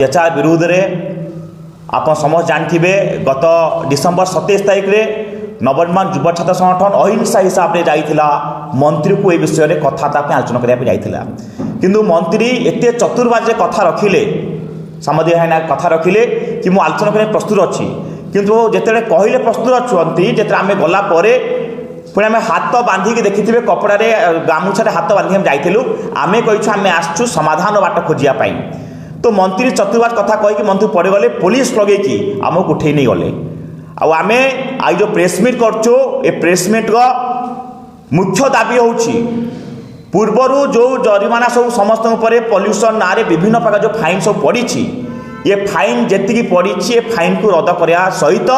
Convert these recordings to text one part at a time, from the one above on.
अत्याचार विरोध में आप समस्त जानते गत डिसेम्बर 27 तारीख में नवनिर्माण युव छात्र संगठन अहिंसा हिसाब से जाइथिला मंत्री को ए विषय में कथबार्ता आलोचना करने जाइथिला किंतु मंत्री एते चतुर्बाजे कथा रखिले सामदी कथा रखिले कि मु आलोचना करने प्रस्तुत अच्छी किंतु जिते कहले प्रस्तुत अच्छी जिते आम गला पुणी आम हाथ बांधिकी देखिथे कपड़े गामुछा हाथ बांधिक जाइलु आम कहीछु आम आसचु समाधान बाट खोजापी तो मंत्री चतुर्बाज कथा कहीकि मंत्री पड़गले पुलिस लगे आमको उठे नहीं गले आम आज जो प्रेसमिट करचु ए प्रेसमिट मुख्य दाबी होची पूर्वर जो जरिमाना सब समस्त पॉल्यूशन ना रे विभिन्न प्रकार जो फाइन सब पड़ी ये फाइन जी पड़ी ये फाइन को रद्द करने सहित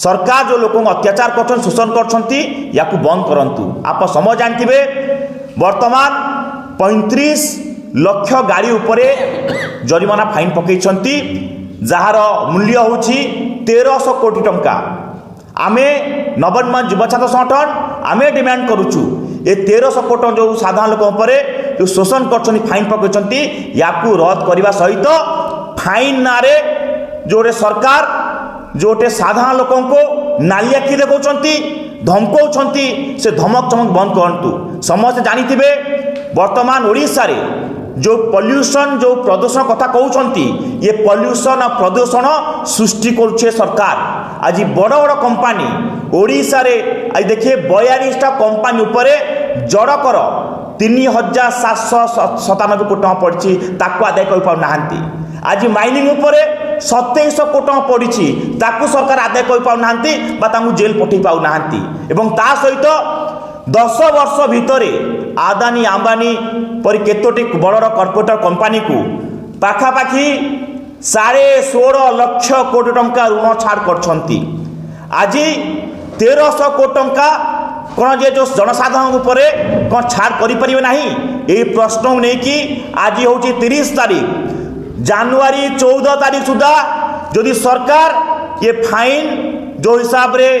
सरकार जो लोक अत्याचार कर शोषण कर बंद करूँ आप समझ जानते वर्तमान 35 लक्ष गाड़ी उपरे जरिमाना फाइन पकई जार मूल्य हूँ 1300 कोटी टंका आमे नवनिर्माण युव छात्र संगठन आमे डिमांड करुचु ये 1300 कोटी जो साधारण लोक जो शोषण कर फाइन पकई या रद्द करने सहित फाइन ना जोटे सरकार जोटे साधारण लोक नाली आखि देखा धमकाउछंती से धमक चमक बंद करंतु समस्त जानिथिबे वर्तमान ओडिशा रे जो पॉल्यूशन जो प्रदूषण कथा कहउछंती ये पॉल्यूशन और प्रदूषण सृष्टि करुछे सरकार आज बड़ बड़ कंपनी ओडिशा रे आज देखिए 42टा कंपनी उपरे जड़कर 3797 कोटी टका पड़ी ताकू आदाय कर पाउ नाहंती आज माइनिंग उपरे 2700 कोटी टका पड़ी ताकू सरकार आदाय कर पाउ नाहंती बा ताकू जेल पठै पाउ नाहंती एवं ता सहित 10 वर्ष भितर आदानी अंबानी पर केतोटी बड़ कॉर्पोरेट कंपनी को पाखापाखि 16.5 लाख कोटी टंका ऋण छाड़ करछंती आज 1300 कोटी टंका कौन जे जो जनसाधारण उपर कौन छाड़ करें ना यही प्रश्न को लेकिन आज हूँ 30 तारीख जनवरी 14 तारीख सुधा जदि सरकार ये फाइन जो हिसाब रे